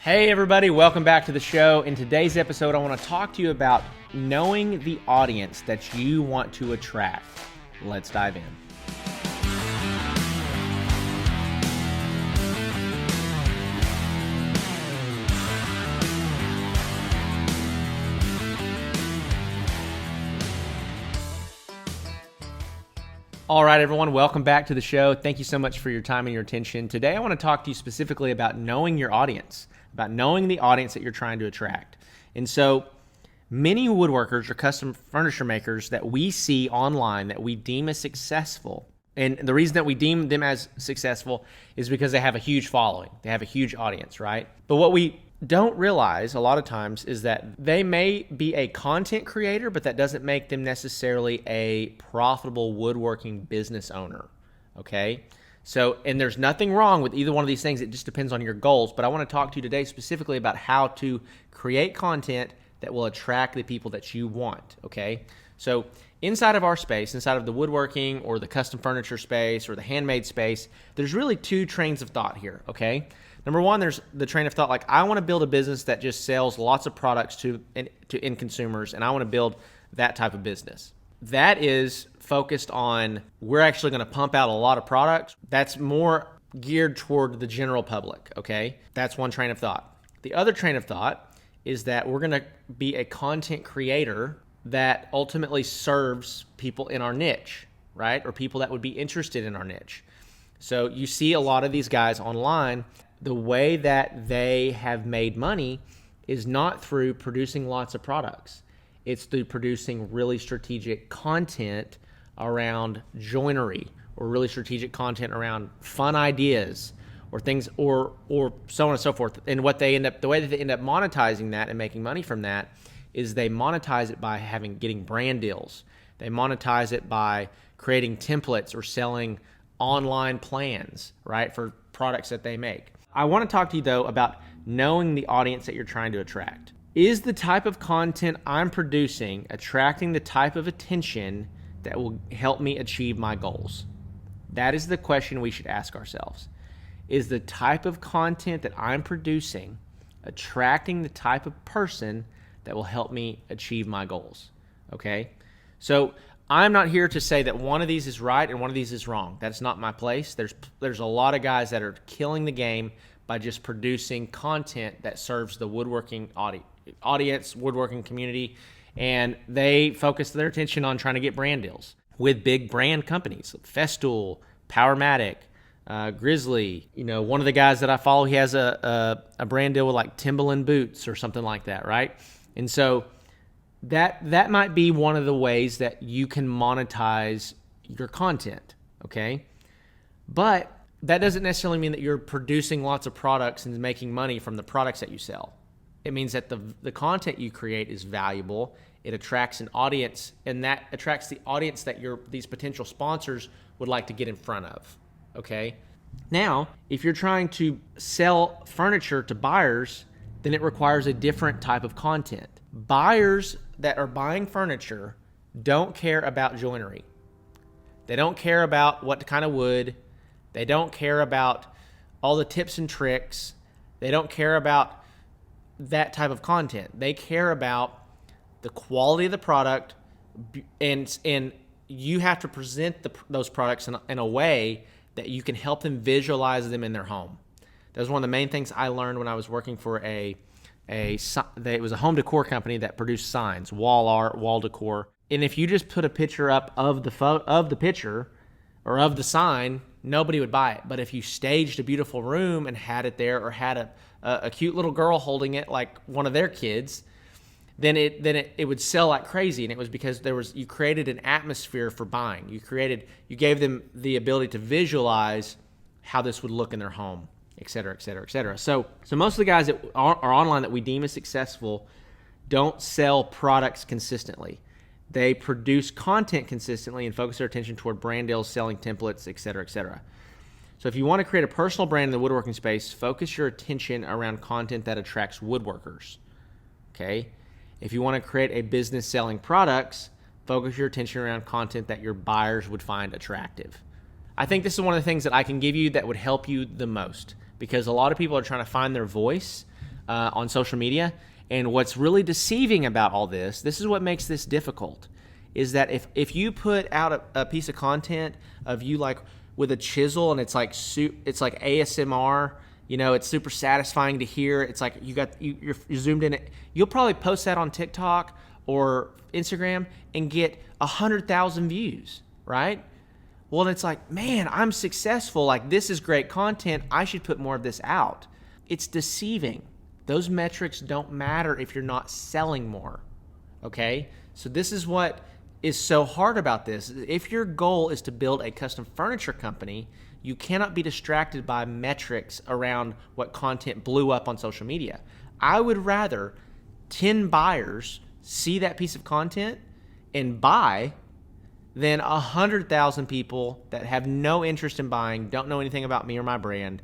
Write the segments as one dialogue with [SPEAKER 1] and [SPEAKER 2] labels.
[SPEAKER 1] Hey everybody, welcome back to the show. In today's episode, I want to talk to you about knowing the audience that you want to attract. Let's dive in. All right, everyone, welcome back to the show. Thank you so much for your time and your attention. Today, I want to talk to you specifically about knowing your audience, about knowing the audience that you're trying to attract. And so many woodworkers or custom furniture makers that we see online that we deem as successful, and the reason that we deem them as successful is because they have a huge following. They have a huge audience, right? But what we don't realize a lot of times is that they may be a content creator, but that doesn't make them necessarily a profitable woodworking business owner, okay? So, and there's nothing wrong with either one of these things. It just depends on your goals. But I want to talk to you today specifically about how to create content that will attract the people that you want, okay? So inside of our space, inside of the woodworking or the custom furniture space or the handmade space, there's really two trains of thought here, okay? Number one, there's the train of thought like, I want to build a business that just sells lots of products to end consumers, and I want to build that type of business. That is focused on, we're actually going to pump out a lot of products. That's more geared toward the general public, okay? That's one train of thought. The other train of thought is that we're going to be a content creator that ultimately serves people in our niche, right? Or people that would be interested in our niche. So you see a lot of these guys online. The way that they have made money is not through producing lots of products. It's through producing really strategic content around joinery, or really strategic content around fun ideas or things, or so on and so forth. And what they the way that they end up monetizing that and making money from that is they monetize it by getting brand deals. They monetize it by creating templates or selling online plans, right, for products that they make. I want to talk to you, though, about knowing the audience that you're trying to attract. Is the type of content I'm producing attracting the type of attention that will help me achieve my goals? That is the question we should ask ourselves. Is the type of content that I'm producing attracting the type of person that will help me achieve my goals? Okay? So I'm not here to say that one of these is right and one of these is wrong. That's not my place. There's a lot of guys that are killing the game by just producing content that serves the woodworking audience, woodworking community, and they focus their attention on trying to get brand deals with big brand companies, Festool, Powermatic, Grizzly. You know, one of the guys that I follow, he has a brand deal with like Timberland boots or something like that, right? And so that might be one of the ways that you can monetize your content, okay? But that doesn't necessarily mean that you're producing lots of products and making money from the products that you sell. It means that the content you create is valuable. It attracts an audience, and that attracts the audience that these potential sponsors would like to get in front of, okay? Now, if you're trying to sell furniture to buyers, then it requires a different type of content. Buyers that are buying furniture don't care about joinery. They don't care about what kind of wood. They don't care about all the tips and tricks. They don't care about that type of content. They care about the quality of the product, and you have to present those products in a way that you can help them visualize them in their home. That was one of the main things I learned when I was working for it was a home decor company that produced signs, wall art, wall decor. And if you just put a picture up of the picture or of the sign, nobody would buy it. But if you staged a beautiful room and had it there, or had a cute little girl holding it like one of their kids, then it would sell like crazy. And it was because you created an atmosphere for buying. You gave them the ability to visualize how this would look in their home, et cetera, et cetera, et cetera. So most of the guys that are online that we deem as successful don't sell products consistently. They produce content consistently and focus their attention toward brand deals, selling templates, et cetera, et cetera. So if you want to create a personal brand in the woodworking space, focus your attention around content that attracts woodworkers, okay? If you want to create a business selling products, focus your attention around content that your buyers would find attractive. I think this is one of the things that I can give you that would help you the most, because a lot of people are trying to find their voice. on social media. And what's really deceiving about all this is what makes this difficult, is that if you put out a piece of content of you like with a chisel and it's like ASMR, it's super satisfying to hear. It's like you're zoomed in it. You'll probably post that on TikTok or Instagram and get 100,000 views, right? Well, it's like, man, I'm successful. Like, this is great content. I should put more of this out. It's deceiving. Those metrics don't matter if you're not selling more, okay? So this is what is so hard about this. If your goal is to build a custom furniture company, you cannot be distracted by metrics around what content blew up on social media. I would rather 10 buyers see that piece of content and buy than 100,000 people that have no interest in buying, don't know anything about me or my brand,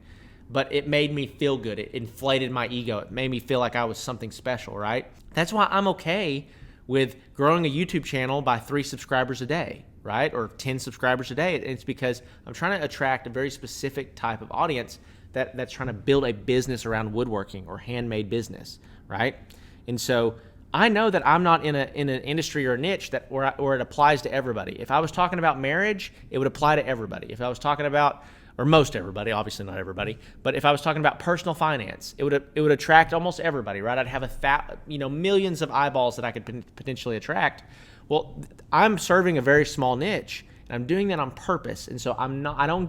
[SPEAKER 1] but it made me feel good. It inflated my ego. It made me feel like I was something special, right? That's why I'm okay with growing a YouTube channel by 3 subscribers a day, right? Or 10 subscribers a day. It's because I'm trying to attract a very specific type of audience that's trying to build a business around woodworking or handmade business, right? And so I know that I'm not in an industry or a niche where it applies to everybody. If I was talking about marriage, it would apply to everybody. If I was talking about, or most everybody, obviously not everybody, but if I was talking about personal finance, it would attract almost everybody, right? I'd have millions of eyeballs that I could potentially attract. Well, I'm serving a very small niche, and I'm doing that on purpose. And so I don't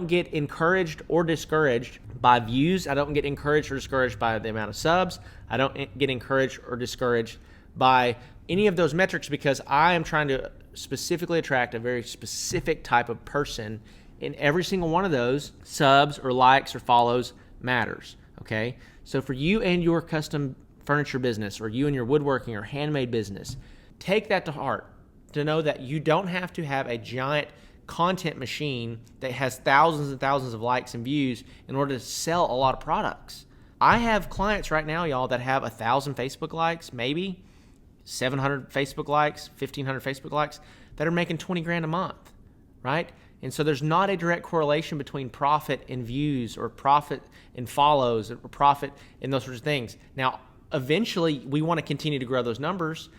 [SPEAKER 1] get encouraged or discouraged by views. I don't get encouraged or discouraged by the amount of subs. I don't get encouraged or discouraged by any of those metrics, because I am trying to specifically attract a very specific type of person. And every single one of those subs or likes or follows matters, okay? So for you and your custom furniture business, or you and your woodworking or handmade business, take that to heart, to know that you don't have to have a giant content machine that has thousands and thousands of likes and views in order to sell a lot of products. I have clients right now, y'all, that have 1,000 Facebook likes, maybe 700 Facebook likes, 1,500 Facebook likes, that are making 20 grand a month, right? And so there's not a direct correlation between profit and views, or profit and follows, or profit and those sorts of things. Now, eventually, we want to continue to grow those numbers.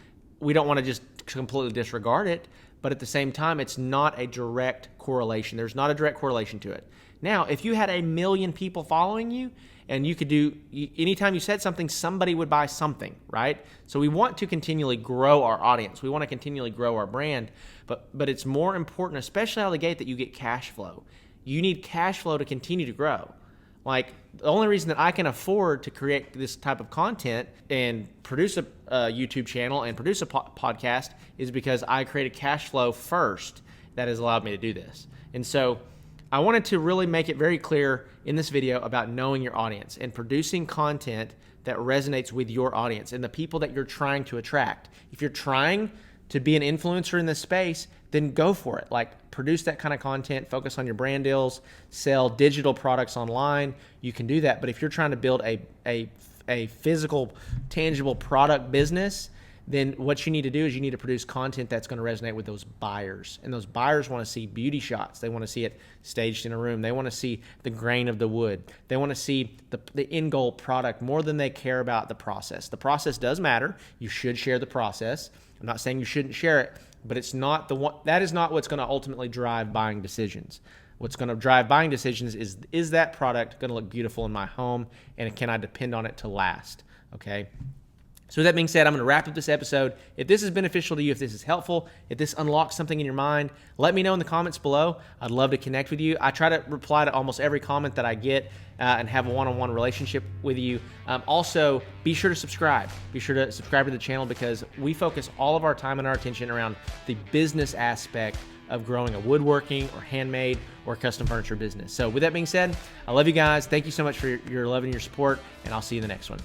[SPEAKER 1] We don't want to just completely disregard it, but at the same time, it's not a direct correlation. There's not a direct correlation to it. Now, if you had 1 million people following you, and you could anytime you said something, somebody would buy something, right? So we want to continually grow our audience. We want to continually grow our brand, but it's more important, especially out of the gate, that you get cash flow. You need cash flow to continue to grow. Like, the only reason that I can afford to create this type of content and produce a YouTube channel and produce a podcast is because I created cash flow first that has allowed me to do this. And so I wanted to really make it very clear in this video about knowing your audience and producing content that resonates with your audience and the people that you're trying to attract. If you're trying to be an influencer in this space, then go for it. Like, produce that kind of content, focus on your brand deals, sell digital products online. You can do that. But if you're trying to build a physical, tangible product business, then what you need to do is you need to produce content that's going to resonate with those buyers. And those buyers want to see beauty shots. They want to see it staged in a room. They want to see the grain of the wood. They want to see the end goal product more than they care about the process. The process does matter. You should share the process. I'm not saying you shouldn't share it, but it's not that is not what's going to ultimately drive buying decisions. What's going to drive buying decisions is that product going to look beautiful in my home, and can I depend on it to last? Okay. So with that being said, I'm going to wrap up this episode. If this is beneficial to you, if this is helpful, if this unlocks something in your mind, let me know in the comments below. I'd love to connect with you. I try to reply to almost every comment that I get and have a one-on-one relationship with you. Also, be sure to subscribe. Be sure to subscribe to the channel, because we focus all of our time and our attention around the business aspect of growing a woodworking or handmade or custom furniture business. So with that being said, I love you guys. Thank you so much for your love and your support, and I'll see you in the next one.